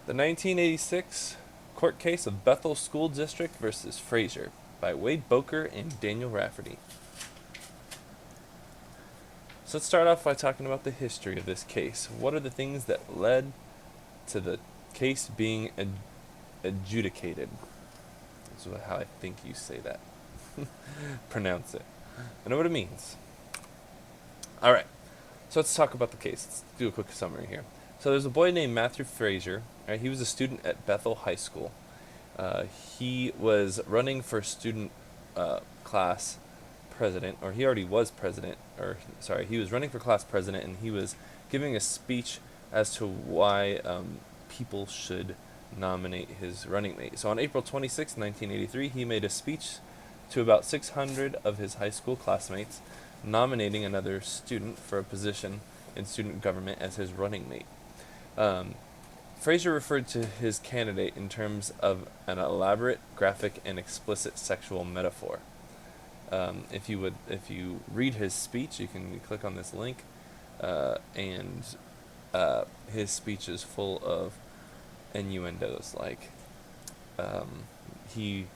The 1986 court case of Bethel School District versus Fraser by Wade Boker and Daniel Rafferty. So let's start off by talking about the history of this case. What are the things that led to the case being adjudicated? That's how I think you say that. Pronounce it. I know what it means. Alright, so let's talk about the case. Let's do a quick summary here. So there's a boy named Matthew Fraser. Right? He was a student at Bethel High School. He was running for student class president, or he already was president, or sorry, he was running for class president, and he was giving a speech as to why people should nominate his running mate. So on April 26, 1983, he made a speech to about 600 of his high school classmates, nominating another student for a position in student government as his running mate. Fraser referred to his candidate in terms of an elaborate, graphic, and explicit sexual metaphor. If you read his speech, you can click on this link, and his speech is full of innuendos. Like, he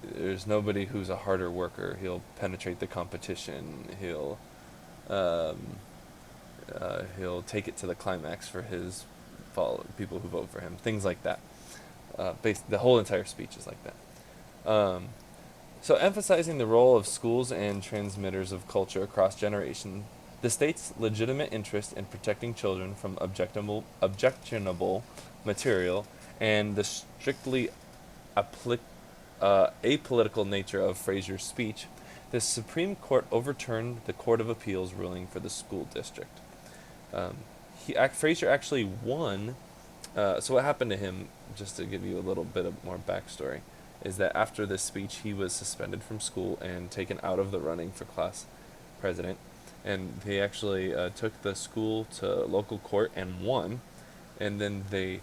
there's nobody who's a harder worker. He'll penetrate the competition. He'll take it to the climax for his people who vote for him. Things like that. The whole entire speech is like that. So emphasizing the role of schools and transmitters of culture across generations, the state's legitimate interest in protecting children from objectionable material, and the strictly apolitical nature of Fraser's speech, the Supreme Court overturned the Court of Appeals ruling for the school district. Fraser actually won. So what happened to him, just to give you a little bit of more backstory, is that after this speech, he was suspended from school and taken out of the running for class president. And they actually took the school to local court and won. And then they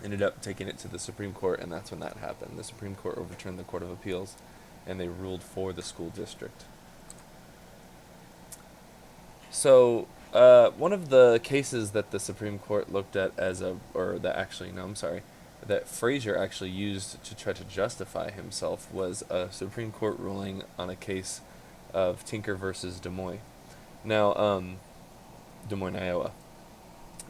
ended up taking it to the Supreme Court, and that's when that happened. The Supreme Court overturned the Court of Appeals, and they ruled for the school district. So, one of the cases that the Supreme Court looked at that Fraser actually used to try to justify himself was a Supreme Court ruling on a case of Tinker versus Des Moines. Now, Des Moines, Iowa.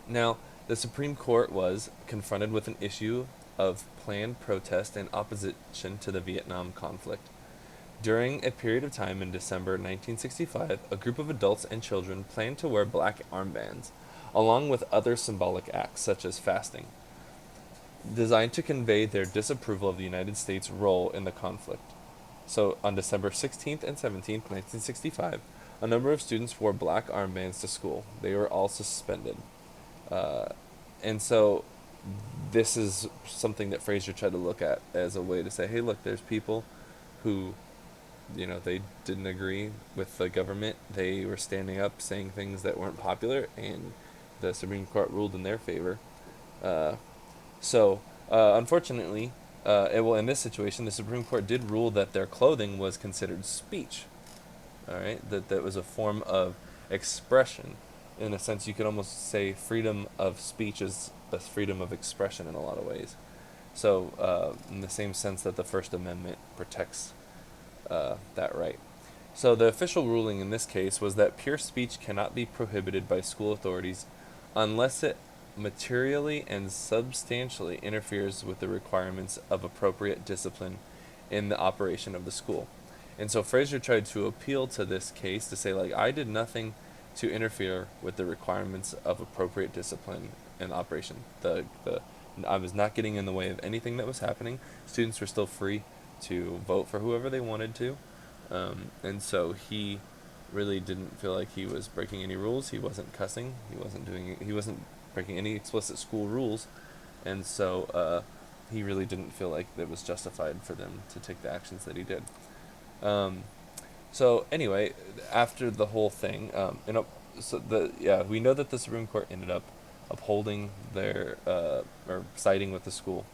Now, the Supreme Court was confronted with an issue of planned protest and opposition to the Vietnam conflict. During a period of time in December 1965, a group of adults and children planned to wear black armbands, along with other symbolic acts such as fasting, designed to convey their disapproval of the United States' role in the conflict. So, on December 16th and 17th, 1965, a number of students wore black armbands to school. They were all suspended. And so this is something that Fraser tried to look at as a way to say, hey, look, there's people who, they didn't agree with the government. They were standing up saying things that weren't popular, and the Supreme Court ruled in their favor. Unfortunately, in this situation, the Supreme Court did rule that their clothing was considered speech. All right, that was a form of expression. In a sense, you could almost say freedom of speech is the freedom of expression in a lot of ways. So, in the same sense that the First Amendment protects that right. So the official ruling in this case was that pure speech cannot be prohibited by school authorities unless it materially and substantially interferes with the requirements of appropriate discipline in the operation of the school. And so Fraser tried to appeal to this case to say, like, I did nothing to interfere with the requirements of appropriate discipline and operation. I was not getting in the way of anything that was happening. Students were still free to vote for whoever they wanted to, and so he really didn't feel like he was breaking any rules. He wasn't cussing. He wasn't breaking any explicit school rules, and so he really didn't feel like it was justified for them to take the actions that he did. So anyway, after the whole thing, we know that the Supreme Court ended up upholding or siding with the school,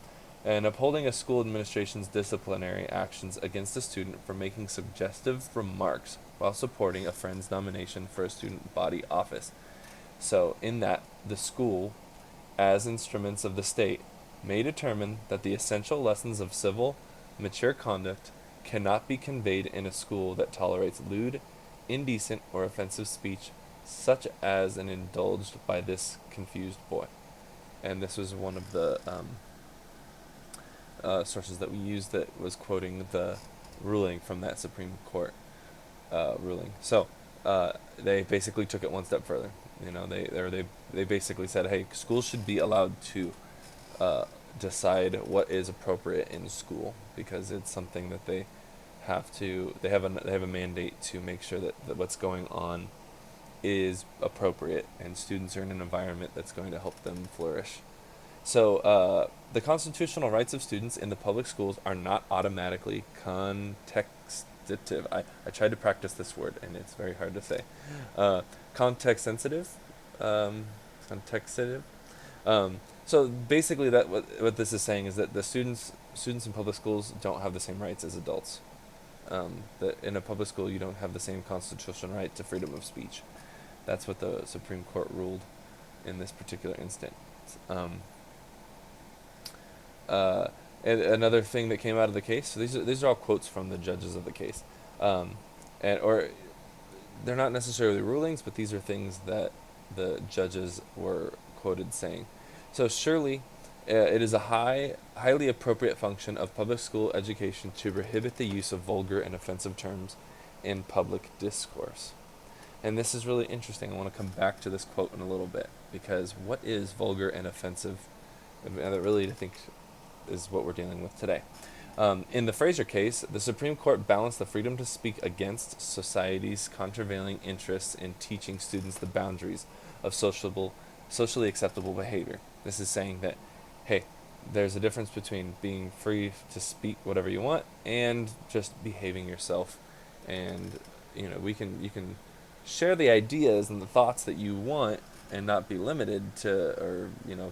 and upholding a school administration's disciplinary actions against a student for making suggestive remarks while supporting a friend's nomination for a student body office. So in that, the school as instruments of the state, may determine that the essential lessons of civil, mature conduct cannot be conveyed in a school that tolerates lewd, indecent, or offensive speech, such as an indulged by this confused boy. And this was one of the sources that we used that was quoting the ruling from that Supreme Court ruling. So they basically took it one step further. You know, they basically said, hey, schools should be allowed to decide what is appropriate in school, because it's something that they have a mandate to make sure that what's going on is appropriate and students are in an environment that's going to help them flourish. So the constitutional rights of students in the public schools are not automatically contextative. I tried to practice this word and it's very hard to say. Context sensitive. Contextative. So basically, that what this is saying is that the students in public schools don't have the same rights as adults. That in a public school you don't have the same constitutional right to freedom of speech. That's what the Supreme Court ruled in this particular instance. And another thing that came out of the case. So these are all quotes from the judges of the case, or they're not necessarily rulings, but these are things that the judges were quoted saying. So surely, it is a highly appropriate function of public school education to prohibit the use of vulgar and offensive terms in public discourse. And this is really interesting. I want to come back to this quote in a little bit, because what is vulgar and offensive? And that really, I think, is what we're dealing with today. In the Fraser case, the Supreme Court balanced the freedom to speak against society's countervailing interests in teaching students the boundaries of socially acceptable behavior. This is saying that, hey, there's a difference between being free to speak whatever you want and just behaving yourself. And you can share the ideas and the thoughts that you want and not be limited to, or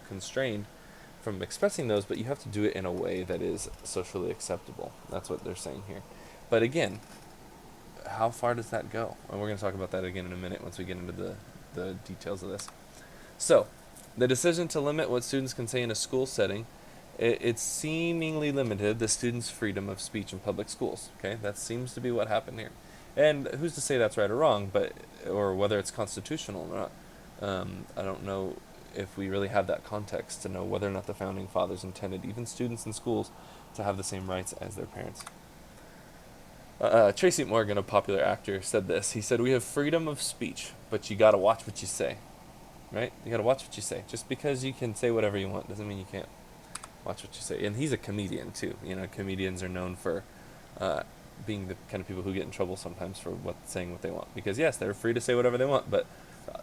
constrained from expressing those, but you have to do it in a way that is socially acceptable. That's what they're saying here. But again, how far does that go? And we're going to talk about that again in a minute once we get into the details of this. So, the decision to limit what students can say in a school setting, it seemingly limited the students' freedom of speech in public schools. Okay, that seems to be what happened here. And who's to say that's right or wrong, or whether it's constitutional or not? I don't know if we really have that context to know whether or not the founding fathers intended even students in schools to have the same rights as their parents. Tracy Morgan, a popular actor, said this. He said, "We have freedom of speech, but you gotta watch what you say." Right? You gotta watch what you say. Just because you can say whatever you want doesn't mean you can't watch what you say. And he's a comedian too. Comedians are known for being the kind of people who get in trouble sometimes for saying what they want. Because yes, they're free to say whatever they want, but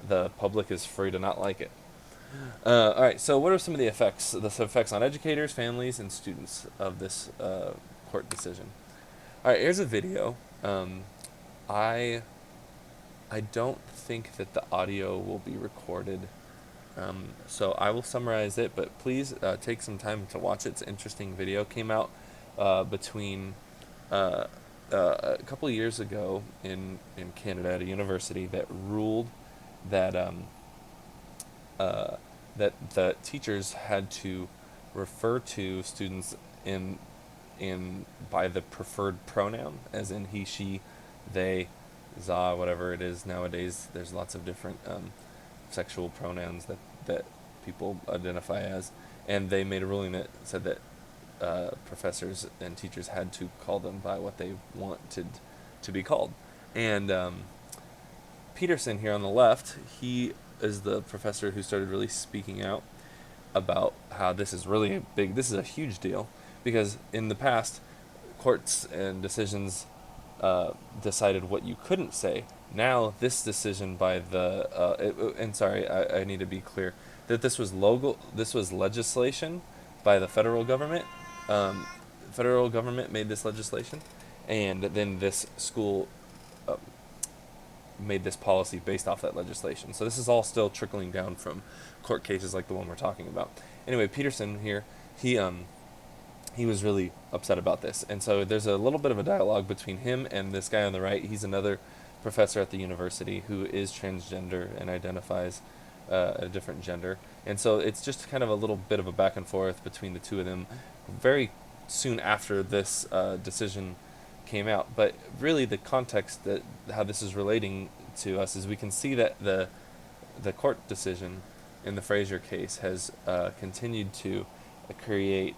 the public is free to not like it. All right. So what are some of the effects? The effects on educators, families, and students of this court decision. All right. Here's a video. I don't think that the audio will be recorded, so I will summarize it, but please take some time to watch it. It's an interesting video. Came out between a couple of years ago in Canada at a university that ruled that that the teachers had to refer to students in by the preferred pronoun, as in he, she, they, za, whatever it is nowadays. There's lots of different sexual pronouns that people identify as, and they made a ruling that said that professors and teachers had to call them by what they wanted to be called. And Peterson here on the left, he is the professor who started really speaking out about how this is really this is a huge deal, because in the past, courts and decisions decided what you couldn't say. Now this decision by I need to be clear that this was legislation by the federal government. Federal government made this legislation, and then this school made this policy based off that legislation. So this is all still trickling down from court cases like the one we're talking about. Anyway, Peterson here, he was really upset about this. And so there's a little bit of a dialogue between him and this guy on the right. He's another professor at the university who is transgender and identifies a different gender. And so it's just kind of a little bit of a back and forth between the two of them very soon after this decision came out. But really, the context that how this is relating to us is we can see that the court decision in the Fraser case has continued to create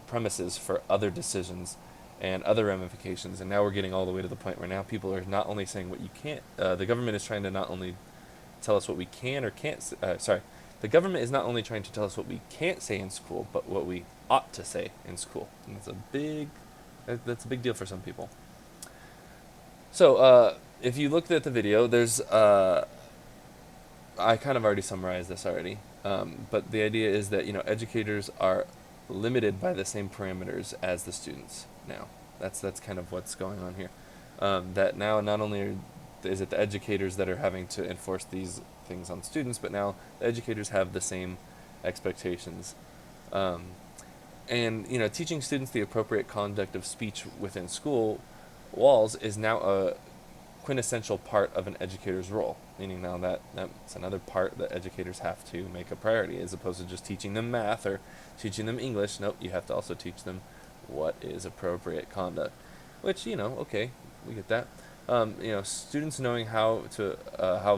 premises for other decisions and other ramifications. And now we're getting all the way to the point where now people are not only saying what you can't, the government is trying to not only tell us what we can or can't, the government is not only trying to tell us what we can't say in school, but what we ought to say in school. And that's a big deal for some people. So, if you looked at the video, there's, I kind of already summarized this already, but the idea is that, educators are limited by the same parameters as the students now. That's kind of what's going on here. That now not only is it the educators that are having to enforce these things on students, but now the educators have the same expectations. And teaching students the appropriate conduct of speech within school walls is now a quintessential part of an educator's role, meaning now that's another part that educators have to make a priority, as opposed to just teaching them math or teaching them English. Nope, you have to also teach them what is appropriate conduct, which, okay, we get that. Students knowing how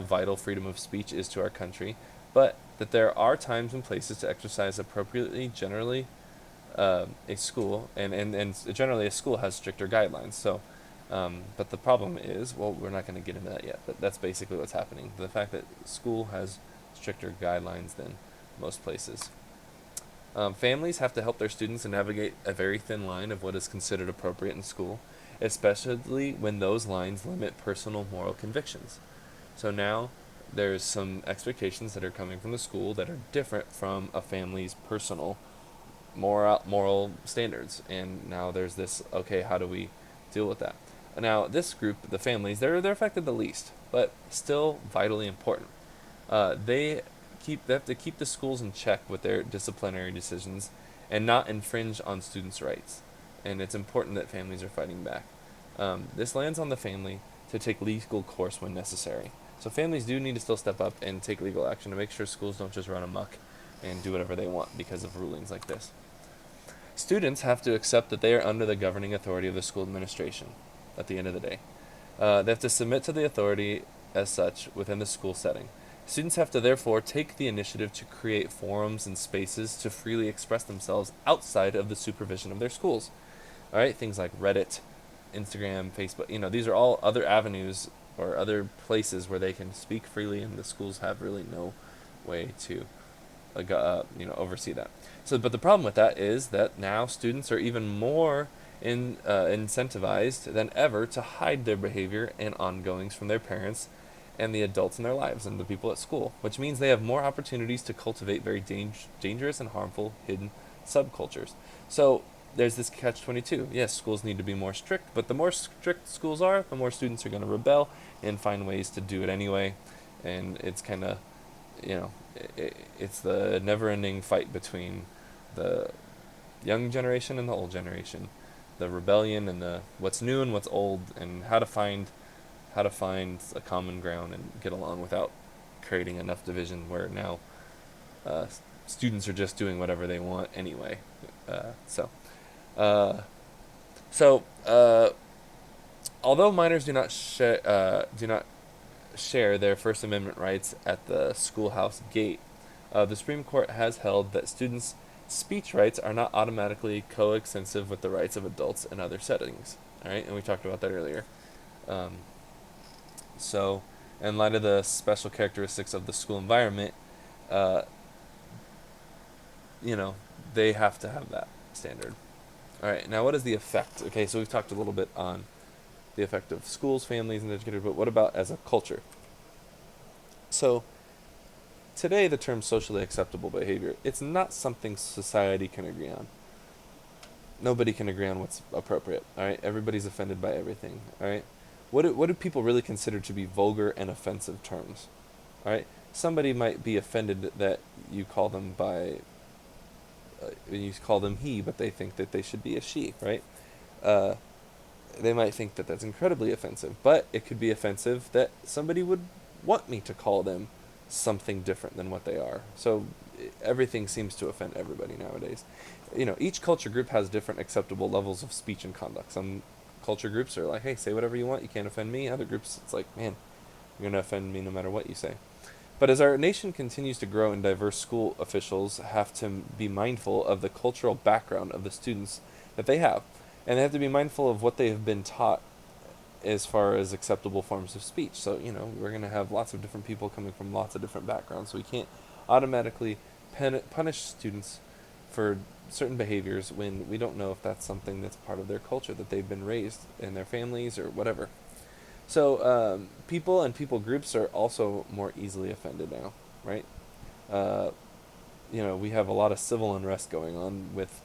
vital freedom of speech is to our country, but that there are times and places to exercise appropriately. Generally, a school and generally a school has stricter guidelines. So, but the problem is, well, we're not going to get into that yet. But that's basically what's happening. The fact that school has stricter guidelines than most places. Families have to help their students navigate a very thin line of what is considered appropriate in school, especially when those lines limit personal moral convictions. So now there's some expectations that are coming from the school that are different from a family's personal moral standards. And now there's this, okay, how do we deal with that? Now this group, the families, they're affected the least, but still vitally important. They have to keep the schools in check with their disciplinary decisions and not infringe on students' rights. And it's important that families are fighting back. This lands on the family to take legal course when necessary. So families do need to still step up and take legal action to make sure schools don't just run amok and do whatever they want because of rulings like this. Students have to accept that they are under the governing authority of the school administration at the end of the day. They have to submit to the authority as such within the school setting. Students have to therefore take the initiative to create forums and spaces to freely express themselves outside of the supervision of their schools. All right, things like Reddit, Instagram, Facebook, these are all other avenues or other places where they can speak freely, and the schools have really no way to oversee that. So, but the problem with that is that now students are even more incentivized than ever to hide their behavior and ongoings from their parents and the adults in their lives and the people at school, which means they have more opportunities to cultivate very dangerous and harmful hidden subcultures. So there's this catch-22. Yes, schools need to be more strict, but the more strict schools are, the more students are going to rebel and find ways to do it anyway. And it's kind of, it's the never-ending fight between the young generation and the old generation, the rebellion and the what's new and what's old, and how to find a common ground and get along without creating enough division where now students are just doing whatever they want anyway. Although minors do not share their First Amendment rights at the schoolhouse gate, the Supreme Court has held that students' speech rights are not automatically coextensive with the rights of adults in other settings. All right, and we talked about that earlier. So, in light of the special characteristics of the school environment, they have to have that standard. All right, now what is the effect? Okay, so we've talked a little bit on the effect of schools, families, and educators, but what about as a culture? So, today the term socially acceptable behavior, it's not something society can agree on. Nobody can agree on what's appropriate, all right? Everybody's offended by everything, all right? What do people really consider to be vulgar and offensive terms? All right, somebody might be offended that you call them he, but they think that they should be a she, right? They might think that that's incredibly offensive, but it could be offensive that somebody would want me to call them something different than what they are. So everything seems to offend everybody nowadays. Each culture group has different acceptable levels of speech and conduct. Some culture groups are like, hey, say whatever you want, you can't offend me. Other groups, it's like, man, you're going to offend me no matter what you say. But as our nation continues to grow and diverse, school officials have to be mindful of the cultural background of the students that they have. And they have to be mindful of what they have been taught as far as acceptable forms of speech. So, we're going to have lots of different people coming from lots of different backgrounds. So we can't automatically punish students for certain behaviors when we don't know if that's something that's part of their culture, that they've been raised in their families or whatever. So people and people groups are also more easily offended now, right? Uh, we have a lot of civil unrest going on with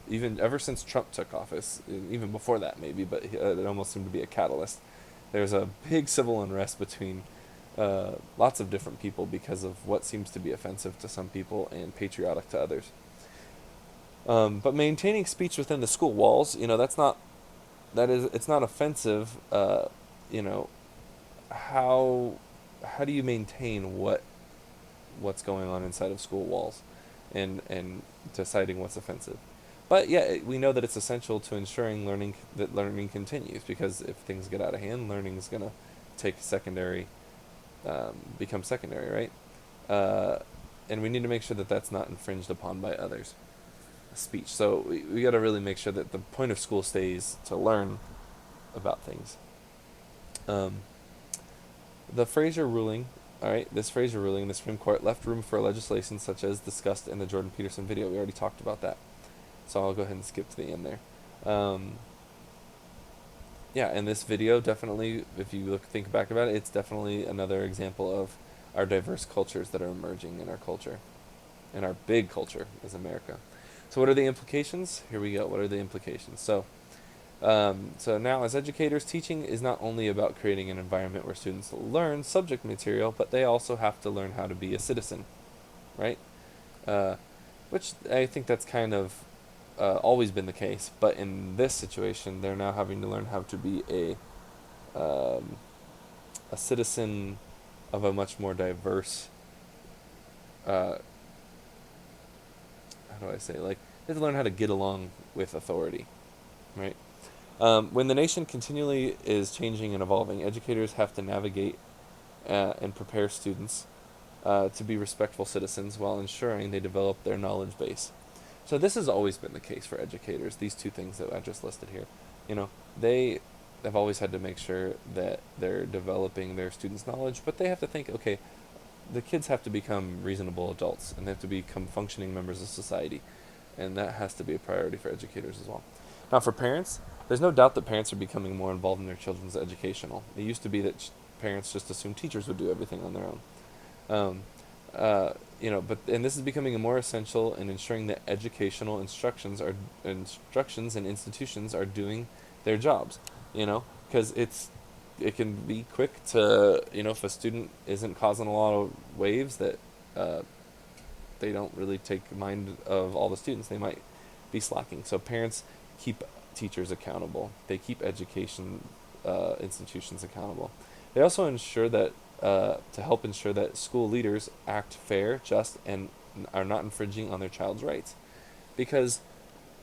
even ever since Trump took office, even before that maybe, but it almost seemed to be a catalyst. There's a big civil unrest between lots of different people because of what seems to be offensive to some people and patriotic to others. But maintaining speech within the school walls, it's not offensive. You know, how how do you maintain what's going on inside of school walls, and deciding what's offensive? But yeah, we know that it's essential to ensuring learning continues, because if things get out of hand, learning is gonna take secondary, become secondary, right? And we need to make sure that that's not infringed upon by others. Speech. So we got to really make sure that the point of school stays to learn about things. Um, the Fraser ruling, all right, this Fraser ruling in the Supreme Court left room for legislation such as discussed in the Jordan Peterson video. We already talked about that, so I'll go ahead and skip to the end there. Yeah, and this video definitely, if you think back about it, it's definitely another example of our diverse cultures that are emerging in our culture, in our big culture as America. So what are the implications? Here we go. What are the implications? So now, as educators, teaching is not only about creating an environment where students learn subject material, but they also have to learn how to be a citizen, right? Uh, which I think that's kind of always been the case, but in this situation, they're now having to learn how to be a citizen of a much more diverse. How do I say? Like, they have to learn how to get along with authority, right? When the nation continually is changing and evolving, educators have to navigate and prepare students to be respectful citizens while ensuring they develop their knowledge base. So this has always been the case for educators, these two things that I just listed here. They have always had to make sure that they're developing their students' knowledge, but they have to think, okay, the kids have to become reasonable adults, and they have to become functioning members of society. And that has to be a priority for educators as well. Now, for parents, there's no doubt that parents are becoming more involved in their children's educational. It used to be that parents just assumed teachers would do everything on their own. Um, and this is becoming more essential in ensuring that educational instructions and institutions are doing their jobs. Because it can be quick to, if a student isn't causing a lot of waves, that they don't really take mind of all the students, they might be slacking. So parents keep teachers accountable. They keep education institutions accountable. They also ensure that to help ensure that school leaders act fair, just, and are not infringing on their child's rights. Because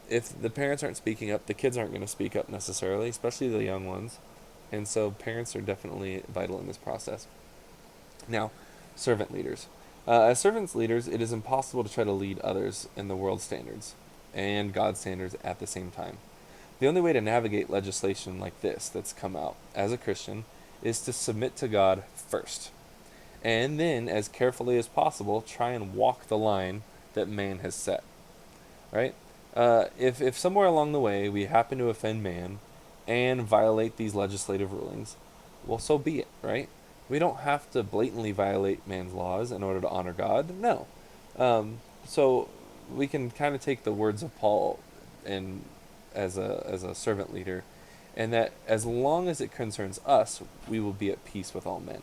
if the parents aren't speaking up, the kids aren't going to speak up necessarily, especially the young ones. And so parents are definitely vital in this process. Now, servant leaders. As servants leaders, it is impossible to try to lead others in the world's standards and God's standards at the same time. The only way to navigate legislation like this that's come out as a Christian is to submit to God first, and then, as carefully as possible, try and walk the line that man has set. Right? If somewhere along the way we happen to offend man and violate these legislative rulings, well, so be it, right? We don't have to blatantly violate man's laws in order to honor God. No. So we can kind of take the words of Paul and as a servant leader, and that as long as it concerns us, we will be at peace with all men.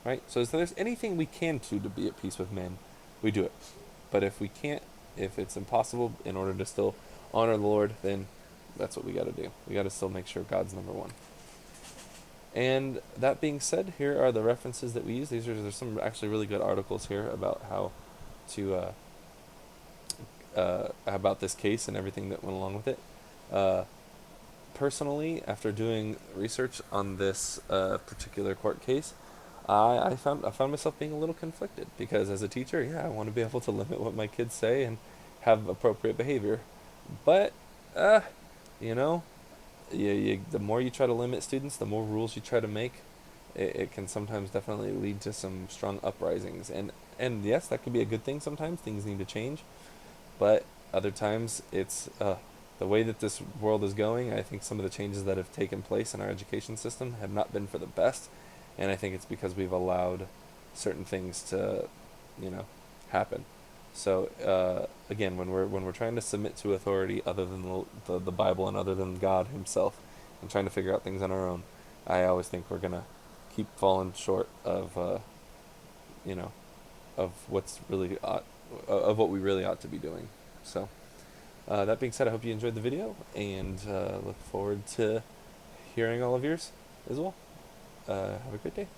Right? So if there's anything we can do to be at peace with men, we do it. But if we can't, if it's impossible in order to still honor the Lord, then that's what we got to do. We got to still make sure God's number one. And that being said, here are the references that we use. There's some actually really good articles here about how to about this case and everything that went along with it. Uh, Personally, after doing research on this particular court case, I found myself being a little conflicted because as a teacher, yeah, I want to be able to limit what my kids say and have appropriate behavior, but uh, you know, the more you try to limit students, the more rules you try to make, it can sometimes definitely lead to some strong uprisings. And yes, that could be a good thing. Sometimes things need to change, but other times it's the way that this world is going. I think some of the changes that have taken place in our education system have not been for the best, and I think it's because we've allowed certain things to, you know, happen. So again, when we're trying to submit to authority other than the Bible and other than God Himself, and trying to figure out things on our own, I always think we're gonna keep falling short of you know of what's really of what we really ought to be doing. So that being said, I hope you enjoyed the video and look forward to hearing all of yours as well. Have a great day.